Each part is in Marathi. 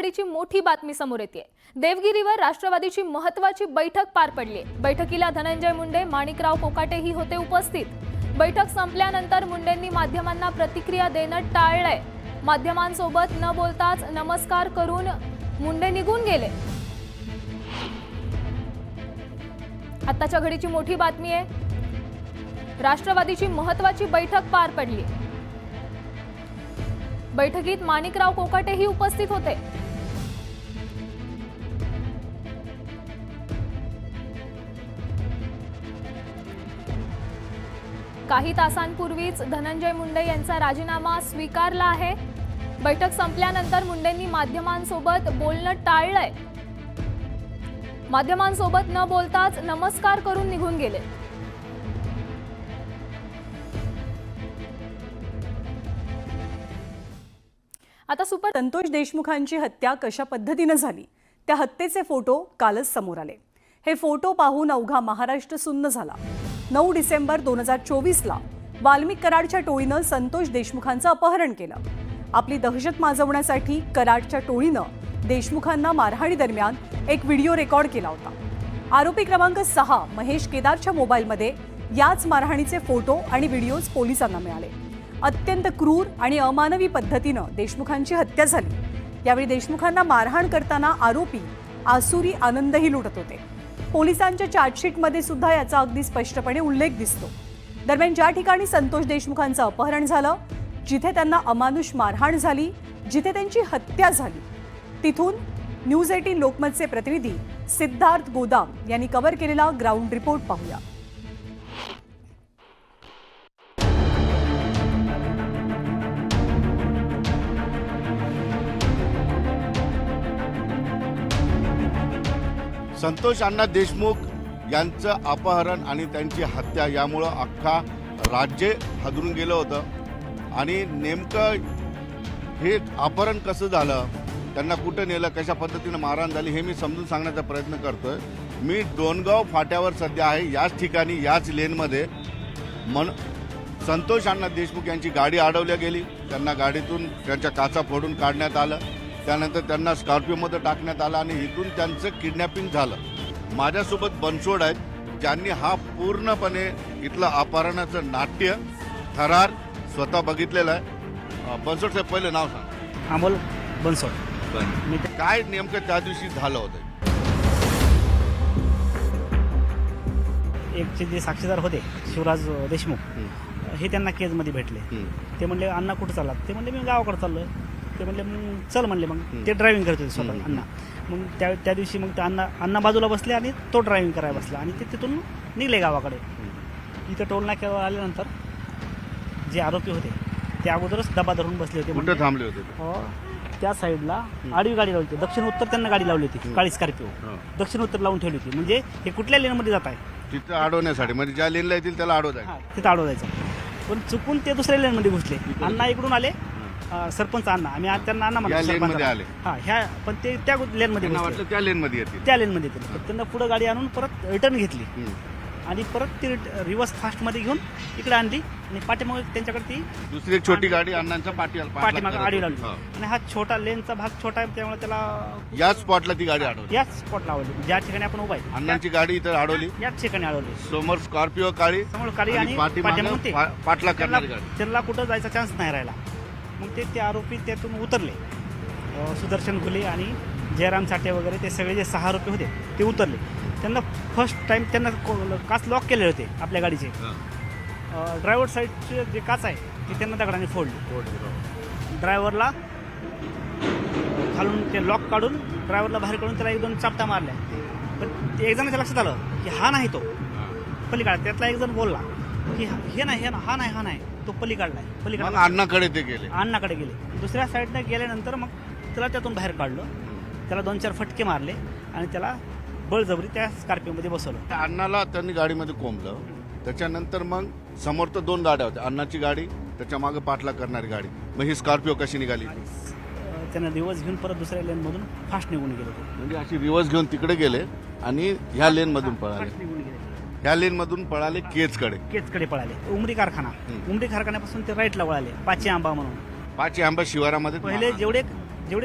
घडीची मोठी बातमी समोर येते। देवगिरीवर राष्ट्रवादीची महत्त्वाची बैठक पार पडली। बैठकीला धनंजय मुंडे, माणिकराव कोकाटेही होते उपस्थित। बैठक संपल्यानंतर मुंडेंनी माध्यमांना प्रतिक्रिया देणं टाळलंय। माध्यमांसोबत न बोलताच नमस्कार करून मुंडे निघून गेले। आताच्या घडीची मोठी बातमी आहे, राष्ट्रवादीची महत्त्वाची बैठक पार पडली। बैठकीत माणिकराव कोकाटेही उपस्थित होते। काही तासांपूर्वीच धनंजय मुंडे यांचा राजीनामा स्वीकारला आहे। बैठक संपल्यानंतर मुंडेंनी माध्यमांसोबत बोलणं टाळलंय। माध्यमांसोबत न बोलताच नमस्कार करून निघून गेले। आता संतोष देशमुखांची हत्या कशा पद्धतीने झाली त्या हत्येचे फोटो कालच समोर आले। हे फोटो पाहून अवघा महाराष्ट्र सुन्न झाला। 9 डिसेंबर 2024 ला वाल्मिक कराडच्या टोळीनं संतोष देशमुखांचं अपहरण केलं। आपली दहशत माजवण्यासाठी कराडच्या टोळीनं देशमुखांना मारहाणी दरम्यान एक व्हिडिओ रेकॉर्ड केला होता। आरोपी क्रमांक 6 महेश केदारच्या मोबाईलमध्ये याच मारहाणीचे फोटो आणि व्हिडिओज पोलिसांना मिळाले। अत्यंत क्रूर आणि अमानवी पद्धतीनं देशमुखांची हत्या झाली। यावेळी देशमुखांना मारहाण करताना आरोपी आसुरी आनंदही लुटत होते। पोलिसांच्या चार्जशीटमध्ये सुद्धा याचा अगदी स्पष्टपणे उल्लेख दिसतो। दरम्यान ज्या ठिकाणी संतोष देशमुखांचं अपहरण झालं, जिथे त्यांना अमानुष मारहाण झाली, जिथे त्यांची हत्या झाली, तिथून न्यूज 18 लोकमतचे प्रतिनिधी सिद्धार्थ गोदाम यांनी कव्हर केलेला ग्राउंड रिपोर्ट पाहूया। संतोष अण्णा देशमुख यांचं अपहरण आणि त्यांची हत्या यामुळं अख्खा राज्य हादरून गेलं होतं। आणि नेमकं हे अपहरण कसं झालं, त्यांना कुठं नेलं, कशा पद्धतीनं मारहाण झाली हे मी समजून सांगण्याचा प्रयत्न करतोय। मी डोणगाव फाट्यावर सध्या आहे। याच ठिकाणी याच लेनमध्ये संतोष अण्णा देशमुख यांची गाडी अडवल्या गेली। त्यांना गाडीतून त्यांच्या काचा फोडून काढण्यात आलं। त्यानंतर त्यांना स्कॉर्पिओमध्ये टाकण्यात आलं आणि इथून त्यांचं किडनॅपिंग झालं। माझ्यासोबत बनसोड आहेत, ज्यांनी हा पूर्णपणे इथलं अपहरणाचं नाट्य थरार स्वतः बघितलेलं आहे। बनसोड साहेब, पहिलं नाव सांग। अमोल बनसोड। काय नेमकं त्या दिवशी झालं होतं? एक जे साक्षीदार होते शिवराज देशमुख, हे त्यांना केजमध्ये भेटले। ते म्हणले अण्णा कुठं चाललात? ते म्हणले मी गावाकडे चाललोय। ते म्हणले मग चल म्हणले। मग ते ड्रायव्हिंग करत होते स्वतः अण्णा। मग त्या दिवशी मग ते अण्णा बाजूला बसले आणि तो ड्रायव्हिंग करायला बसला आणि ते तिथून निघले गावाकडे। इथं टोल नाक्यावर आल्यानंतर जे आरोपी होते ते अगोदरच डबा धरून बसले होते। कुठं थांबले होते? त्या साईडला आडवी गाडी लावली होती, दक्षिण उत्तर त्यांना गाडी लावली होती, काळी स्कॉर्पिओ दक्षिण उत्तर लावून ठेवली होती। म्हणजे हे कुठल्या लेनमध्ये जात आहे तिथं अडवण्यासाठी, म्हणजे ज्या लेनला येतील त्याला अडवताय, तिथं अडवायचं। पण चुकून ते दुसऱ्या लेनमध्ये घुसले। अण्णा इकडून आले, सरपंच अण्णा, आम्ही त्यांना अण्णा म्हणतो आले। ह्या पण ते त्या लेनमध्ये वाटलं त्या लेनमध्ये येतील, त्या लेनमध्ये येतील। त्यांना पुढे गाडी आणून परत रिटर्न घेतली आणि परत ती रिव्हर्स फास्टमध्ये घेऊन इकडे आणली आणि पाठीमागे त्यांच्याकडे ती दुसरी एक छोटी गाडी अण्णांच्या पाठीमागे आडी लावली। आणि हा छोटा लेनचा भाग छोटा आहे, त्यामुळे त्याला याच स्पॉटला ती गाडी अडवली। याच स्पॉटला अडवली, ज्या ठिकाणी आपण उभा आहे अण्णांची गाडी इथं अडवली, याच ठिकाणी अडवली। समोर स्कॉर्पिओ काळी, समोर काळी आणि पाठीमागे पाठला करणारी गाडी। त्यांना कुठं जायचा चान्स नाही राहिला। मग ते आरोपी त्यातून उतरले। सुदर्शन घुले आणि जयराम साठे वगैरे ते सगळे जे 6 आरोपी होते ते उतरले। त्यांना फर्स्ट टाइम त्यांना काच लॉक केले होते आपल्या गाडीचे। ड्रायव्हर साईडचे जे काच आहे ते त्यांना दगडाने फोडले। ड्रायव्हरला खालून ते लॉक काढून ड्रायव्हरला बाहेर काढून त्याला 1-2 चापटा मारल्या। पण एक जणाच्या लक्षात आलं की हा नाही तो पलीकडे। त्यातला एक जण बोलला की हे नाही, हा नाही, तो पलीकडला आहे। अण्णाकडे ते गेले, अण्णाकडे गेले। दुसऱ्या साईडने गेल्यानंतर मग त्याला त्यातून बाहेर काढलं, त्याला 2-4 फटके मारले आणि त्याला बळजबरी त्या स्कॉर्पिओमध्ये बसवलं। अण्णाला त्यांनी गाडीमध्ये कोंबलं। त्याच्यानंतर मग समोर तर 2 गाड्या होत्या, अण्णाची गाडी, त्याच्या मागे पाठला करणारी गाडी। मग ही स्कॉर्पिओ कशी निघाली? त्यांना रिव्हर्स घेऊन परत दुसऱ्या लेनमधून फास्ट निघून गेले। म्हणजे अशी रिव्हर्स घेऊन तिकडे गेले आणि ह्या लेनमधून पळाले। ह्या लेनमधून पळाले केजकडे पळाले। उमरी कारखान्यापासून ते राईटला वळाले, पाची आंबा म्हणून। पाची आंबा शिवारामध्ये पहिले जेवढे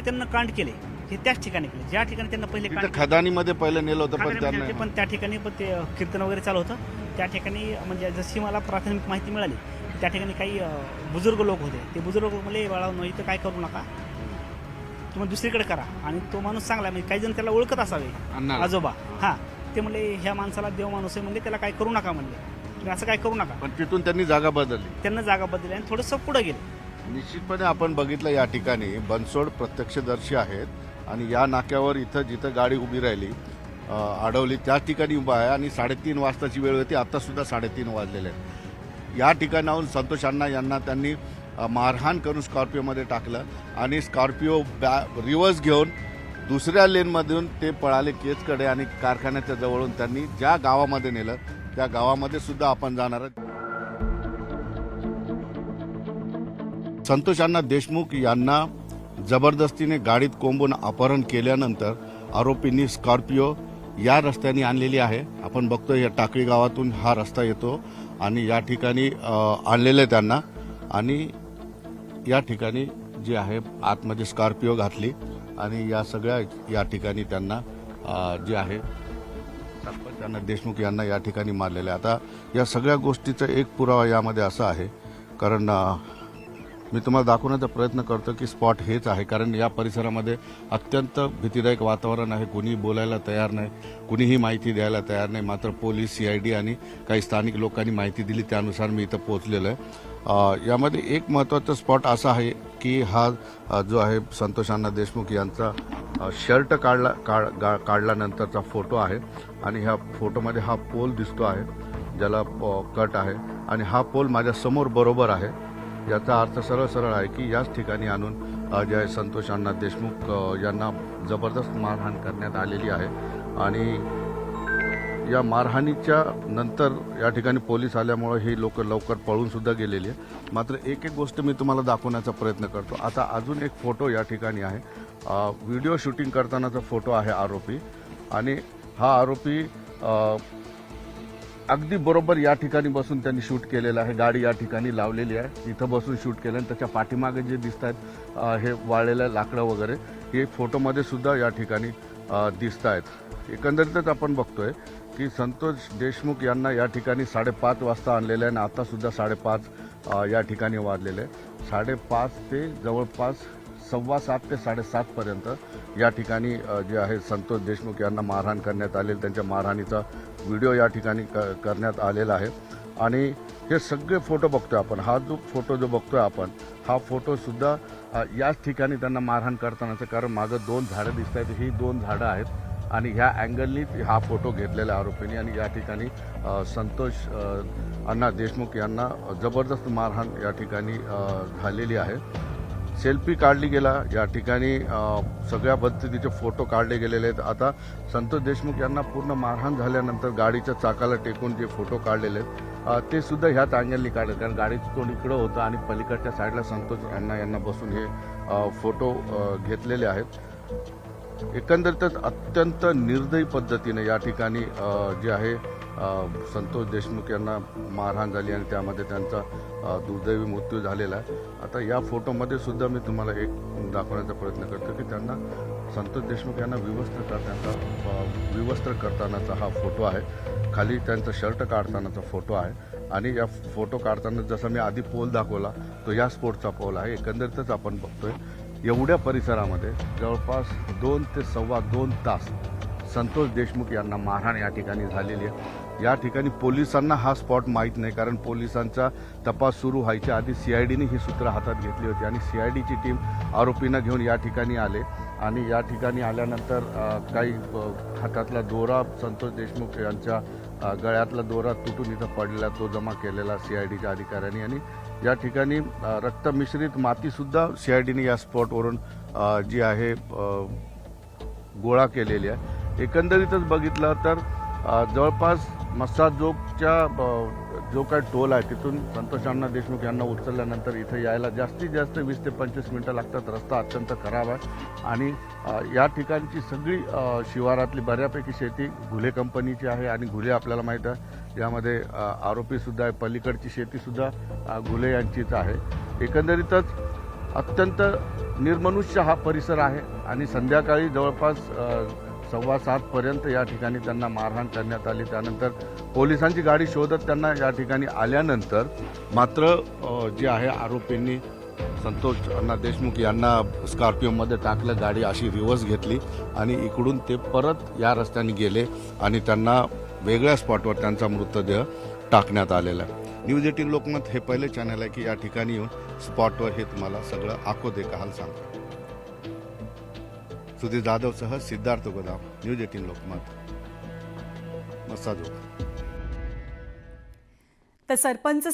त्यांना कांड केले हे त्याच ठिकाणी केले ज्या ठिकाणी त्यांना पहिले तिथं कांड- खदानीमध्ये पहिलं नेलं होतं पण खाणारे म्हणजे त्यांना पण त्या ठिकाणी पण ते कीर्तन वगैरे चालू होतं त्या ठिकाणी म्हणजे जशी मला प्राथमिक माहिती मिळाली त्या ठिकाणी काही बुजुर्ग लोक होते ते बुजुर्ग म्हणले बाळांनो इथं काय करू नका तुम्ही दुसरीकडे करा आणि तो माणूस चांगला म्हणजे काही जण त्याला ओळखत असावे अण्णाला. आजोबा हां ते म्हणले ह्या माणसाला देव माणूस आहे म्हणले त्याला काय करू नका म्हणले तुम्ही असं काय करू नका पण तिथून त्यांनी जागा बदलली. त्यांना जागा बदलली आणि थोडंसं पुढे गेले निश्चितपणे आपण बघितलं या ठिकाणी बनसोड प्रत्यक्षदर्शी आहेत आणि या नाक्यावर इथं जिथं गाडी उभी राहिली अडवली त्या ठिकाणी उभा आहे आणि 3:30 वाजताची वेळ होती आता सुद्धा 3:30 वाजलेले आहेत. या ठिकाणाहून संतोष अण्णा यांना त्यांनी मारहाण करून स्कॉर्पिओमध्ये टाकलं आणि स्कॉर्पिओ रिव्हर्स घेऊन दुसऱ्या लेनमधून ते पळाले केजकडे आणि कारखान्याच्या जवळून त्यांनी ज्या गावामध्ये नेलं त्या गावामध्ये सुद्धा आपण जाणार आहोत. संतोष अण्णा देशमुख यांना जबरदस्तीने गाडीत कोंबून अपहरण केल्यानंतर आरोपींनी स्कॉर्पिओ या रस्त्याने आणलेली आहे. आपण बघतोय या टाकळी गावातून हा रस्ता येतो आणि या ठिकाणी आणलेलं आहे त्यांना आणि या ठिकाणी जे आहे आतमध्ये स्कॉर्पिओ घातली आणि या सगळ्या या ठिकाणी त्यांना जे आहे त्यांना देशमुख यांना या ठिकाणी मारलेलं आहे. आता या सगळ्या गोष्टीचा एक पुरावा यामध्ये असा आहे कारण मी तुम्हाला दाखवण्याचा प्रयत्न करतो की स्पॉट हेच आहे कारण या परिसरामध्ये अत्यंत भीतीदायक वातावरण आहे. कुणी बोलायला तयार नाही, कुणीही माहिती द्यायला तयार नाही. मात्र पोलीस CID आणि काही स्थानिक लोकांनी माहिती दिली त्यानुसार मी इथं पोहोचलेलो आहे. यामध्ये एक महत्त्वाचा स्पॉट असा आहे की हा जो आहे संतोष अण्णा देशमुख यांचा शर्ट काढल्यानंतरचा फोटो आहे आणि ह्या फोटोमध्ये हा पोल दिसतो आहे ज्याला कट आहे आणि हा पोल माझ्या समोर बरोबर आहे. याचा अर्थ सरळ सरळ आहे की याच ठिकाणी आणून जे आहे संतोष अण्णा देशमुख यांना जबरदस्त मारहाण करण्यात आलेली आहे आणि या मारहाणीच्या नंतर या ठिकाणी पोलीस आल्यामुळे ही लोक लवकर पळून सुद्धा गेलेली आहे. मात्र एक गोष्ट मी तुम्हाला दाखवण्याचा प्रयत्न करतो. आता अजून एक फोटो या ठिकाणी आहे व्हिडिओ शूटिंग करतानाचा फोटो आहे आरोपी आणि हा आरोपी अगदी बरोबर या ठिकाणी बसून त्यांनी शूट केलेलं आहे. गाडी या ठिकाणी लावलेली आहे इथं बसून शूट केलं आणि त्याच्या पाठीमागे जे दिसत आहेत हे वाळलेलं लाकडं वगैरे हे फोटोमध्ये सुद्धा या ठिकाणी दिसत आहेत. एकंदरीतच आपण बघतोय की संतोष देशमुख यांना या ठिकाणी 5:30 वाजता आणलेलं आहे आणि आता सुद्धा 5:30 या ठिकाणी वाजलेले आहे. 5:30 ते जवळपास 7:15 ते 7:30 पर्यंत या ठिकाणी जे आहे संतोष देशमुख यांना मारहाण करण्यात आलेली त्यांच्या मारहाणीचा व्हिडिओ या ठिकाणी करण्यात आलेला आहे आणि हे सगळे फोटो बघतोय आपण. हा जो फोटो जो बघतोय आपण हा फोटो सुद्धा याच ठिकाणी त्यांना मारहाण करतानाचं कारण मागं 2 झाडं दिसत आहेत ही 2 झाडं आहेत आणि ह्या अँगलनी हा फोटो घेतलेला आरोपींनी आणि या ठिकाणी संतोष अण्णा देशमुख यांना जबरदस्त मारहाण या ठिकाणी झालेली आहे. सेल्फी काढली गेला या ठिकाणी सगळ्या पद्धतीचे फोटो काढले गेलेले आहेत. आता संतोष देशमुख यांना पूर्ण मारहाण झाल्यानंतर गाडीच्या चाकाला टेकून जे फोटो काढलेले आहेत ते सुद्धा ह्याच अँगलनी काढले कारण गाडीचं तोंड इकडं होतं आणि पलीकडच्या साईडला संतोष यांना बसून हे फोटो घेतलेले आहेत. एकंदरीतच अत्यंत निर्दयी पद्धतीने या ठिकाणी जे आहे संतोष देशमुख यांना मारहाण झाली आणि त्यामध्ये त्यांचा दुर्दैवी मृत्यू झालेला आहे. आता या फोटोमध्ये सुद्धा मी तुम्हाला एक दाखवण्याचा प्रयत्न करतो की त्यांना संतोष देशमुख यांना विवस्त्र करतानाचा हा फोटो आहे. खाली त्यांचा शर्ट काढतानाचा फोटो आहे आणि या फोटो काढताना जसा मी आधी पोल दाखवला तो या स्पोर्टचा पोल आहे. एकंदरीतच आपण बघतोय एवढ्या परिसरामध्ये जवळपास 2 ते 2.25 तास संतोष देशमुख यांना मारहाण या ठिकाणी झालेली आहे. या ठिकाणी पोलिसांना हा स्पॉट माहीत नाही कारण पोलिसांचा तपास सुरू व्हायच्या आधी CIDने ही सूत्र हातात घेतली होती आणि CIDची टीम आरोपींना घेऊन या ठिकाणी आले आणि या ठिकाणी आल्यानंतर काही हातातला दोरा संतोष देशमुख यांच्या गळ्यातला दोरा तुटून इथं पडलेला तो जमा केलेला CIDच्या अधिकाऱ्यांनी आणि या ठिकाणी रक्तमिश्रित मातीसुद्धा CIDने या स्पॉटवरून जी आहे गोळा केलेली आहे. एकंदरीतच बघितलं तर जवळपास मस्साजोगच्या जो काही टोल आहे तिथून संतोष अण्णा देशमुख यांना उचलल्यानंतर इथं यायला जास्तीत जास्त 20 ते 25 मिनटं लागतात. रस्ता अत्यंत खराब आहे आणि या ठिकाणची सगळी शिवारातली बऱ्यापैकी शेती घुले कंपनीची आहे आणि घुले आपल्याला माहीत आहे यामध्ये आरोपीसुद्धा आहे. पलीकडची शेतीसुद्धा घुले यांचीच आहे. एकंदरीतच अत्यंत निर्मनुष्य हा परिसर आहे आणि संध्याकाळी जवळपास 6:15 या ठिकाणी त्यांना मारहाण करण्यात आली. त्यानंतर पोलिसांची गाडी शोधत त्यांना या ठिकाणी आल्यानंतर मात्र जे आहे आरोपींनी संतोष अण्णा देशमुख यांना स्कॉर्पिओमध्ये टाकलं, गाडी अशी रिव्हर्स घेतली आणि इकडून ते परत या रस्त्याने गेले आणि त्यांना वेगळ्या स्पॉटवर त्यांचा मृतदेह टाकण्यात आलेला आहे. न्यूज 18 लोकमत हे पहिले चॅनल आहे की या ठिकाणी येऊन स्पॉटवर हे तुम्हाला सगळं आखो दे हाल सांगतो. सुधीर जाधवसह सिद्धार्थ गोदाम, न्यूज 18 लोकमत, मस्साजोग. तर सरपंच